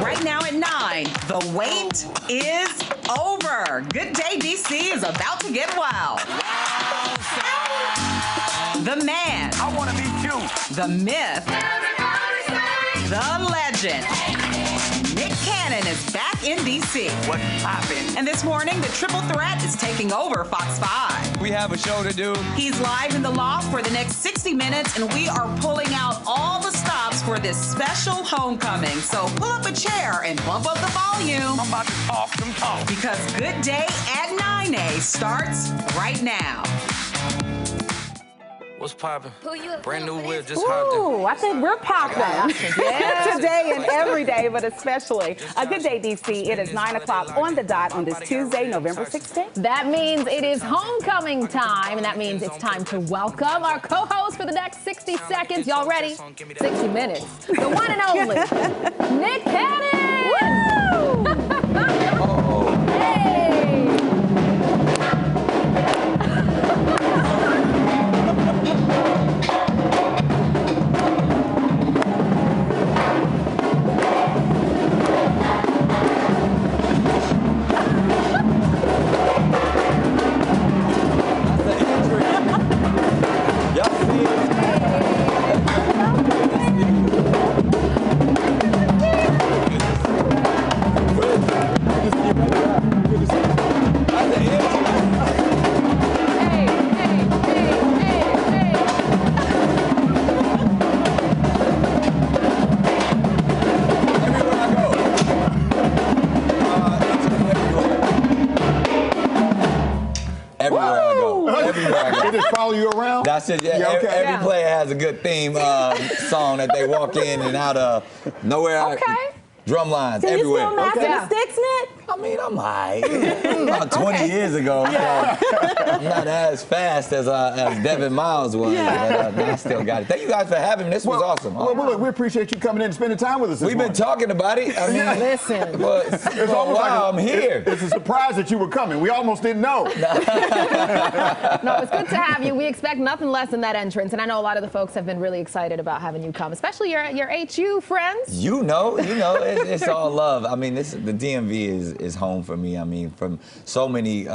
Right now at 9, the wait is over. Good Day DC is about to get wild. The man. I want to meet you. The myth. The legend. Nick Cannon is back in DC. What's poppin'? And this morning, the triple threat is taking over Fox 5. We have a show to do. He's live in the loft for the next 60 minutes, and we are pulling out all the stops for this special homecoming. So pull up a chair and bump up the volume. I'm about to talk some talk. Because Good Day at 9A starts right now. What's poppin'? Brand new whip, just hopped in. Ooh, I think we're popping. Today and every day, but especially a Good Day DC. It is 9 o'clock on the dot on this Tuesday, November 16th. That means it is homecoming time, and that means it's time to welcome our co-host for the next 60 seconds. Y'all ready? 60 minutes. The one and only Nick Cannon! Woo! Hey! Follow you around? That's it. Yeah, okay. Every player has a good theme song that they walk in and out of. Nowhere. Okay. Drum lines Can everywhere. you still master the sticks, Nick? I mean, I'm all right. About 20 years ago, so I'm not as fast as Devin Miles was, but I still got it. Thank you guys for having me. This was awesome. Well, look, we appreciate you coming in and spending time with us this We've been morning. talking about it. I mean, Listen. Well, It's almost like I'm here. It's a surprise that you were coming. We almost didn't know. No, it's good to have you. We expect nothing less than that entrance, and I know a lot of the folks have been really excited about having you come, especially your HU friends. You know, it's all love. I mean, the DMV is home for me. I mean, from so many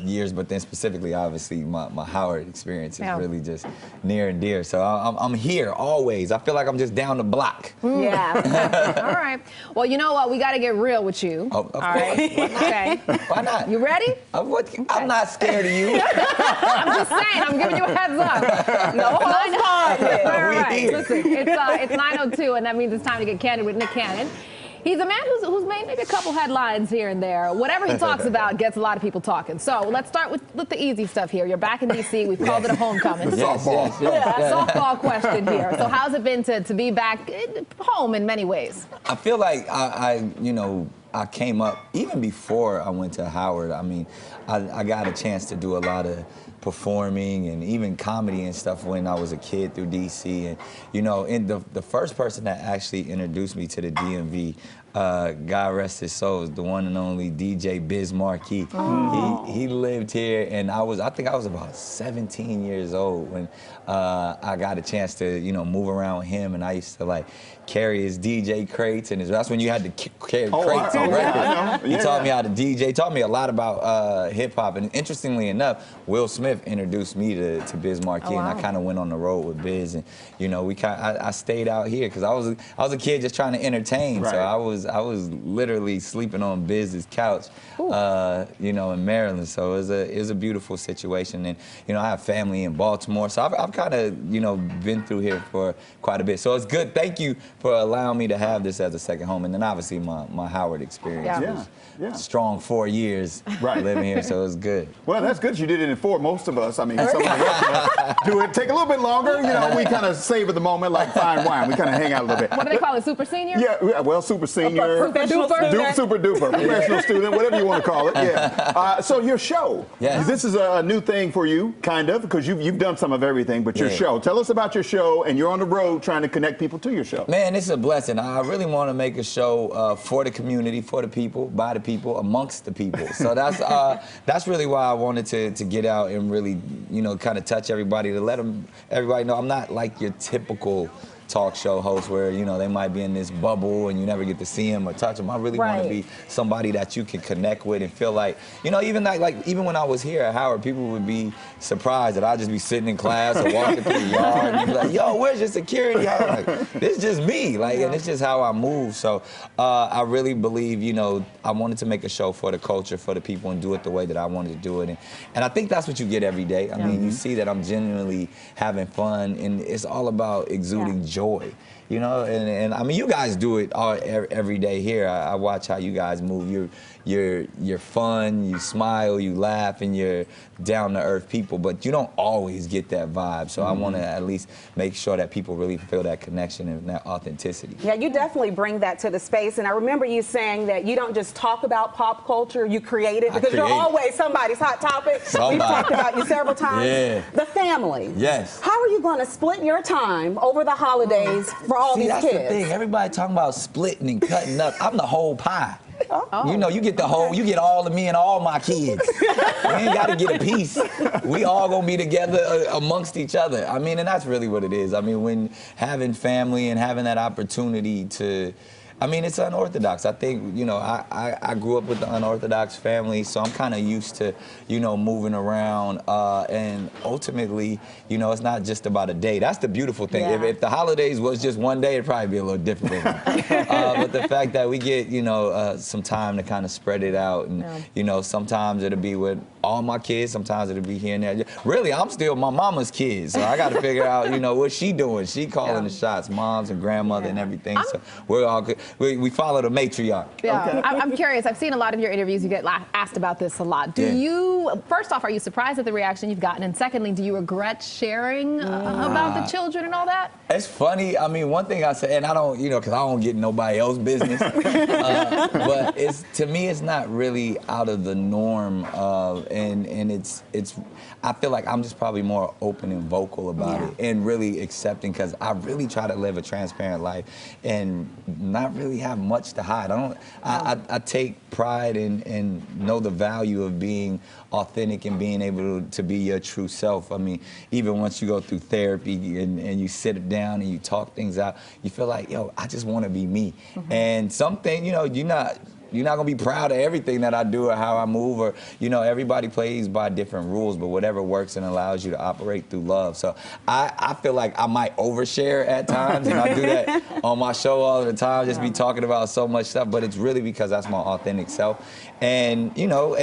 years, but then specifically, obviously, my Howard experience is really just near and dear. So I'm here always. I feel like I'm just down the block. Yeah. All right. Well, you know what? We got to get real with you. Oh, of all course. right. Okay. Why not? You ready? I'm not scared of you. I'm just saying. I'm giving you a heads up. No holds barred. Right. Listen, it's 9:02, and that means it's time to get candid with Nick Cannon. He's a man who's made maybe a couple headlines here and there. Whatever he talks about gets a lot of people talking. So let's start with the easy stuff here. You're back in D.C. We've called it a homecoming. Softball. Softball question here. So how's it been to be back home in many ways? I feel like I came up, even before I went to Howard, I mean, I got a chance to do a lot of performing and even comedy and stuff when I was a kid through DC. And, the first person that actually introduced me to the DMV, God rest his soul, is the one and only DJ Biz Markie. He lived here, and I think I was about 17 years old when I got a chance to, move around with him, and I used to carry his DJ crates, and that's when you had to carry crates on record. He taught me how to DJ, taught me a lot about hip hop, and interestingly enough, Will Smith introduced me to Biz Markie, and I kind of went on the road with Biz, and I stayed out here because I was a kid just trying to entertain, so I was literally sleeping on Biz's couch, in Maryland. So it was a beautiful situation, and I have family in Baltimore, so I've kind of been through here for quite a bit. So it's good. Thank you for allowing me to have this as a second home, and then obviously my Howard experience was strong 4 years living here, so it was good. Well, that's good. You did it in 4. Most of us, I mean, some of us do it take a little bit longer. We kind of savor the moment like fine wine. We kind of hang out a little bit. What do they call it? Super senior? Yeah, well, super senior, super duper, super duper, professional student, whatever you want to call it. Yeah. So your show. Yes. This is a new thing for you, kind of, because you've done some of everything. But your show. Tell us about your show, and you're on the road trying to connect people to your show. Man, it's a blessing. I really want to make a show for the community, for the people, by the people, amongst the people. So that's really why I wanted to get out and really, kind of touch everybody, to let everybody know I'm not like your typical talk show hosts where, you know, they might be in this bubble and you never get to see them or touch them. I really want to be somebody that you can connect with and feel like, you know, even even when I was here at Howard, people would be surprised that I'd just be sitting in class or walking through the yard and be like, yo, where's your security? I'm like, this is just me. Like, and it's just how I move. So I really believe, you know, I wanted to make a show for the culture, for the people, and do it the way that I wanted to do it. And I think that's what you get every day. I mean, you see that I'm genuinely having fun, and it's all about exuding joy. You know, and I mean, you guys do it every day here. I watch how you guys move. You're fun, you smile, you laugh, and you're down-to-earth people, but you don't always get that vibe. So I want to at least make sure that people really feel that connection and that authenticity. Yeah, you definitely bring that to the space. And I remember you saying that you don't just talk about pop culture, you create it, because you're always somebody's hot topic. We've talked about you several times. Yeah. The family. Yes. How are you going to split your time over the holidays for all these that's kids? The thing. Everybody talking about splitting and cutting up. I'm the whole pie. You know, you get you get all of me and all my kids. We ain't got to get a piece. We all gonna be together amongst each other. I mean, and that's really what it is. I mean, when having family and having that opportunity to, I mean, it's unorthodox. I think, you know, I grew up with the unorthodox family, so I'm kind of used to, you know, moving around. And ultimately, you know, it's not just about a day. That's the beautiful thing. If the holidays was just one day, it'd probably be a little different. But the fact that we get, you know, some time to kind of spread it out. And, you know, sometimes it'll be with all my kids. Sometimes it'll be here and there. Really, I'm still my mama's kid, so I got to figure out, you know, what she doing. She calling the shots, moms and grandmother and everything. So we're all good. We follow the matriarch. Yeah. Okay. I'm curious. I've seen a lot of your interviews. You get asked about this a lot. Do you, first off, are you surprised at the reaction you've gotten? And secondly, do you regret sharing about the children and all that? It's funny. I mean, one thing I say, and I don't, you know, because I don't get in nobody else's business, but to me, it's not really out of the norm. And it's, I feel like I'm just probably more open and vocal about it and really accepting, because I really try to live a transparent life and not really have much to hide. I take pride in know the value of being authentic and being able to be your true self. I mean, even once you go through therapy and you sit down and you talk things out, you feel like, yo, I just want to be me. And something, you know, you're not gonna be proud of everything that I do or how I move, or, you know, everybody plays by different rules, but whatever works and allows you to operate through love. So I feel like I might overshare at times, and I do that on my show all the time, just be talking about so much stuff, but it's really because that's my authentic self. And, you know,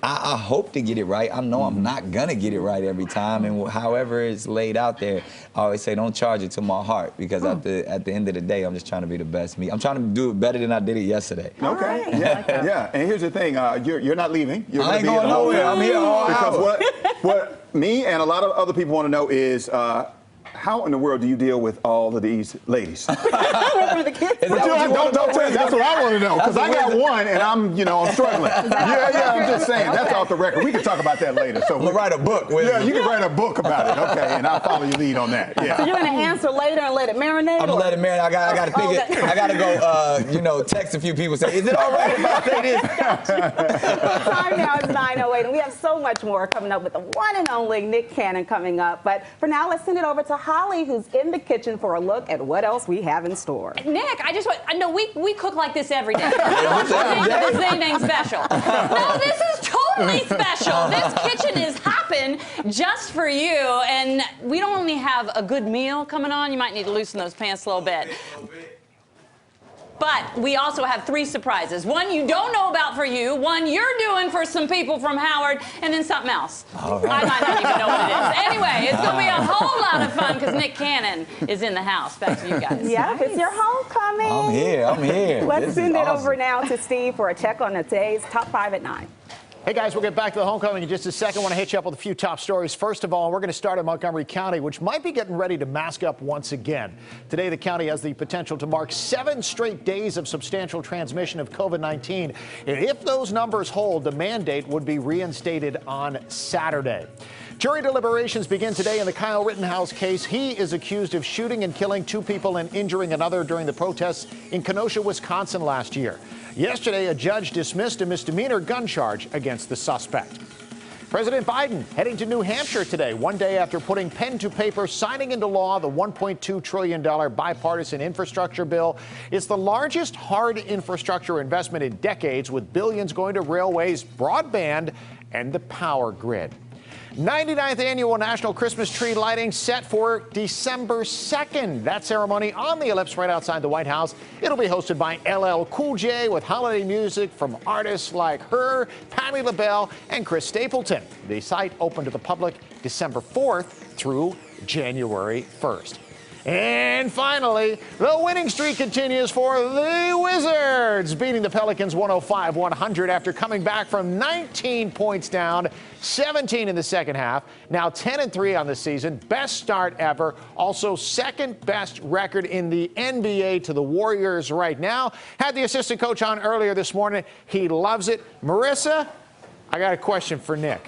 I hope to get it right. I know I'm not gonna get it right every time, and however it's laid out there, I always say don't charge it to my heart, because at the end of the day, I'm just trying to be the best me. I'm trying to do it better than I did it yesterday. Okay. Yeah. And here's the thing: you're not leaving. You're I ain't going nowhere. I'm here all hour. Because what me and a lot of other people want to know is, how in the world do you deal with all of these ladies? Don't tell me. That's what I want to know, because I got one and I'm struggling. I'm just saying. That's off the record. We can talk about that later. So we'll write a book. Yeah, you can write a book about it. Okay, and I'll follow your lead on that. Yeah. So you're going to answer later and let it marinate? I'm gonna let it marinate. I got to think it. I got to go. Text a few people. Say, is it all right if I say this? Time now is 9:08, and we have so much more coming up with the one and only Nick Cannon coming up. But for now, let's send it over to Holly, who's in the kitchen for a look at what else we have in store. Nick, I know we cook like this every day. This ain't special. No, this is totally special. This kitchen is hopping just for you, and we don't only have a good meal coming on. You might need to loosen those pants a little bit. But we also have 3 surprises. One you don't know about for you, one you're doing for some people from Howard, and then something else. All right. I might not even know what it is. Anyway, it's going to be a whole lot of fun because Nick Cannon is in the house. Back to you guys. Yeah, it's your homecoming. I'm here. Let's send it over now to Steve for a check on today's Top 5 at 9. Hey guys, we'll get back to the homecoming in just a second. I want to hit you up with a few top stories. First of all, we're going to start in Montgomery County, which might be getting ready to mask up once again. Today, the county has the potential to mark 7 straight days of substantial transmission of COVID-19. And if those numbers hold, the mandate would be reinstated on Saturday. Jury deliberations begin today in the Kyle Rittenhouse case. He is accused of shooting and killing 2 people and injuring another during the protests in Kenosha, Wisconsin last year. Yesterday, a judge dismissed a misdemeanor gun charge against the suspect. President Biden heading to New Hampshire today, one day after putting pen to paper, signing into law the $1.2 trillion bipartisan infrastructure bill. It's the largest hard infrastructure investment in decades, with billions going to railways, broadband, and the power grid. 99th annual National Christmas Tree Lighting set for December 2nd. That ceremony on the Ellipse right outside the White House. It'll be hosted by LL Cool J with holiday music from artists like her, Patti LaBelle, and Chris Stapleton. The site open to the public December 4th through January 1st. And finally, the winning streak continues for the Wizards, beating the Pelicans 105-100 after coming back from 19 points down, 17 in the second half. Now 10-3 on the season, best start ever. Also second best record in the NBA to the Warriors right now. Had the assistant coach on earlier this morning. He loves it. Marissa, I got a question for Nick.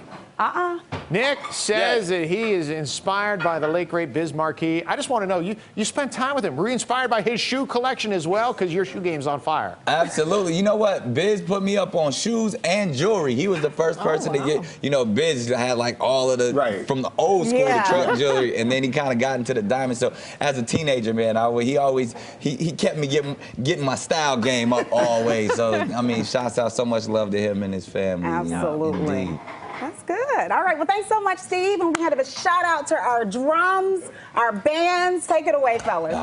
Nick says that he is inspired by the late, great Biz Markie. I just want to know, you spent time with him. Were you inspired by his shoe collection as well? Because your shoe game's on fire. Absolutely. You know what? Biz put me up on shoes and jewelry. He was the first person to get, you know, Biz had like all of the, from the old school, the truck jewelry, and then he kind of got into the diamond. So as a teenager, man, he kept me getting my style game up always. So, I mean, shouts out, so much love to him and his family. Absolutely. Indeed. That's good. All right. Well, thanks so much, Steve. And we had a shout out to our drums, our bands. Take it away, fellas.